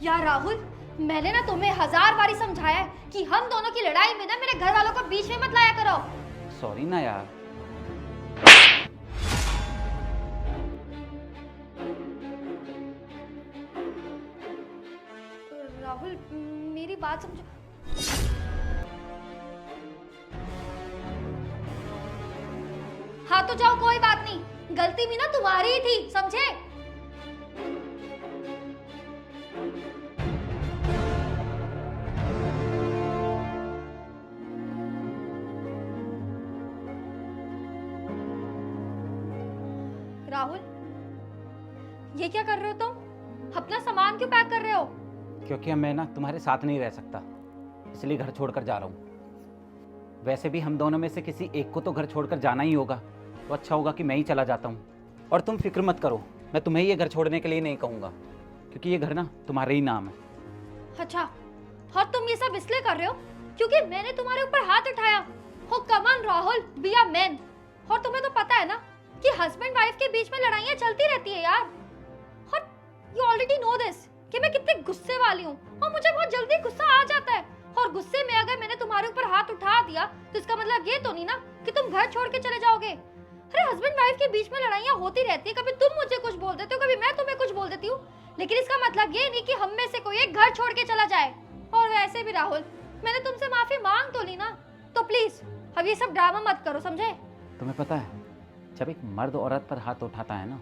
यार राहुल, मैंने ना तुम्हें 1000 बारी समझाया है कि हम दोनों की लड़ाई में ना मेरे घर वालों को बीच में मत लाया करो। सॉरी ना यार। राहुल, मेरी बात समझो। हाँ तो जाओ, कोई बात नहीं, गलती भी ना तुम्हारी ही थी, समझे? राहुल, ये क्या कर रहे हो तुम? अपना सामान क्यों पैक कर रहे हो? क्योंकि अब मैं ना तुम्हारे साथ नहीं रह सकता, इसलिए घर छोड़कर जा रहा हूँ। वैसे भी हम दोनों में से किसी एक को तो घर छोड़कर जाना ही होगा, तो अच्छा होगा कि मैं ही चला जाता हूँ। और तुम फिक्र मत करो, मैं तुम्हें ये घर छोड़ने के लिए नहीं कहूँगा, क्योंकि ये घर ना तुम्हारे ही नाम है। अच्छा, और तुम ये सब इसलिए कर रहे हो क्योंकि मैंने तुम्हारे ऊपर हाथ उठाया? हो come on Rahul, be a man. और तुम्हें तो पता है ना कि हस्बैंड वाइफ के बीच में लड़ाइयाँ चलती रहती है यार। और यू ऑलरेडी नो दिस कि मैं कितने गुस्से वाली हूँ, और मुझे बहुत जल्दी गुस्सा आ जाता है। और गुस्से में अगर मैंने तुम्हारे ऊपर हाथ उठा दिया तो इसका मतलब ये तो नहीं ना कि तुम घर छोड़ के चले जाओगे। अरे हस्बैंड वाइफ के बीच में लड़ाइयाँ होती रहती है, कभी तुम मुझे कुछ बोल देते हो, कभी मैं तुम्हें कुछ बोल देती हूँ, लेकिन इसका मतलब ये नहीं कि हम में से कोई एक घर छोड़ के चला जाए। और वैसे भी राहुल, मैंने तुमसे माफी मांग तो ली ना, तो प्लीज अब ये सब ड्रामा मत करो, समझे? तुम्हें पता है, जब एक मर्द औरत पर हाथ उठाता है ना,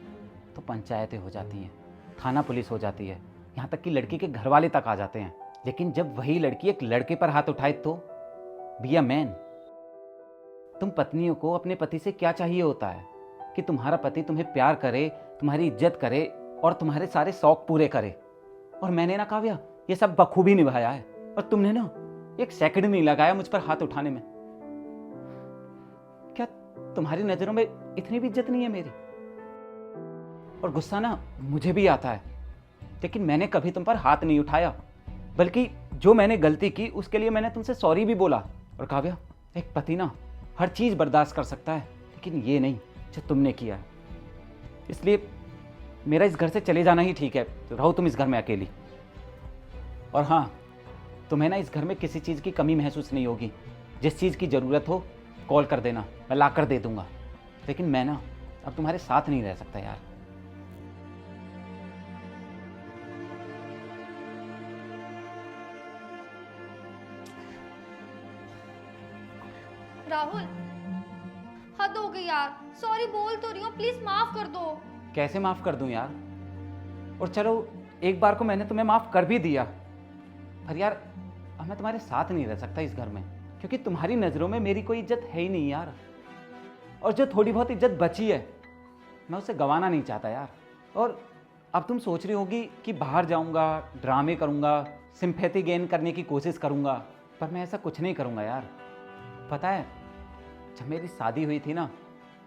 तो पंचायतें हो जाती हैं, थाना पुलिस हो जाती है, यहाँ तक कि लड़की के घर वाले तक आ जाते हैं। लेकिन जब वही लड़की एक लड़के पर हाथ उठाए तो बी अ मैन। तुम पत्नियों को अपने पति से क्या चाहिए होता है कि तुम्हारा पति तुम्हें प्यार करे, तुम्हारी इज्जत करे और तुम्हारे सारे शौक पूरे करे। और मैंने ना काव्या ये सब बखूबी निभाया है, और तुमने ना एक सेकंड नहीं लगाया मुझ पर हाथ उठाने में। क्या तुम्हारी नजरों में इतनी भी इज्जत नहीं है मेरी? और गुस्सा ना मुझे भी आता है, लेकिन मैंने कभी तुम पर हाथ नहीं उठाया, बल्कि जो मैंने गलती की उसके लिए मैंने तुमसे सॉरी भी बोला। और काव्या, एक पति ना हर चीज बर्दाश्त कर सकता है, लेकिन ये नहीं जो तुमने किया है। इसलिए मेरा इस घर से चले जाना ही ठीक है, तो रहो तुम इस घर में अकेली। और हाँ, तुम्हें ना इस घर में किसी चीज़ की कमी महसूस नहीं होगी। जिस चीज़ की ज़रूरत हो कॉल कर देना, मैं ला कर दे दूंगा। लेकिन मैं ना अब तुम्हारे साथ नहीं रह सकता यार। राहुल, हद हो गई यार, सॉरी बोल तो रही हूँ, प्लीज माफ कर दो। कैसे माफ़ कर दूं यार? और चलो एक बार को मैंने तुम्हें माफ़ कर भी दिया, पर यार अब मैं तुम्हारे साथ नहीं रह सकता इस घर में, क्योंकि तुम्हारी नज़रों में मेरी कोई इज्जत है ही नहीं यार। और जो थोड़ी बहुत इज्जत बची है मैं उसे गंवाना नहीं चाहता यार। और अब तुम सोच रही होगी कि बाहर जाऊंगा, ड्रामे करूंगा, सिंपैथी गेन करने की कोशिश करूंगा, पर मैं ऐसा कुछ नहीं करूंगा यार। पता है, जब मेरी शादी हुई थी ना,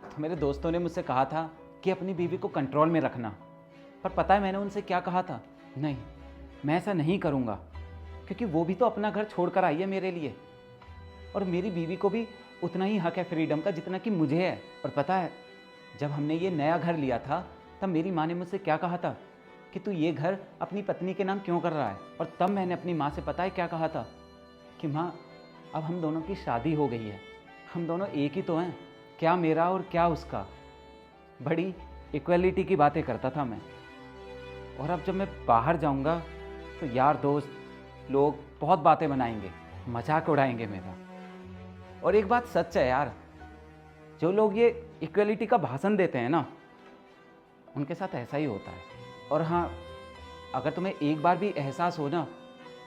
तो मेरे दोस्तों ने मुझसे कहा था कि अपनी बीवी को कंट्रोल में रखना। पर पता है मैंने उनसे क्या कहा था? नहीं, मैं ऐसा नहीं करूंगा, क्योंकि वो भी तो अपना घर छोड़कर आई है मेरे लिए, और मेरी बीवी को भी उतना ही हक है फ्रीडम का जितना कि मुझे है। और पता है, जब हमने ये नया घर लिया था तब मेरी माँ ने मुझसे क्या कहा था कि तू ये घर अपनी पत्नी के नाम क्यों कर रहा है। और तब मैंने अपनी माँ से पता है क्या कहा था कि माँ, अब हम दोनों की शादी हो गई है, हम दोनों एक ही तो हैं, क्या मेरा और क्या उसका। बड़ी इक्वलिटी की बातें करता था मैं। और अब जब मैं बाहर जाऊंगा तो यार दोस्त लोग बहुत बातें बनाएंगे, मजाक उड़ाएंगे मेरा। और एक बात सच है यार, जो लोग ये इक्वलिटी का भाषण देते हैं ना, उनके साथ ऐसा ही होता है। और हाँ, अगर तुम्हें एक बार भी एहसास हो ना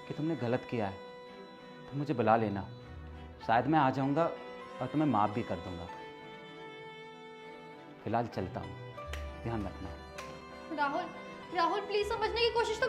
कि तुमने गलत किया है तो मुझे बुला लेना, शायद मैं आ जाऊंगा और तुम्हें माफ़ भी कर दूंगा। फिलहाल चलता हूँ, ध्यान रखना। राहुल, राहुल प्लीज समझने की कोशिश तो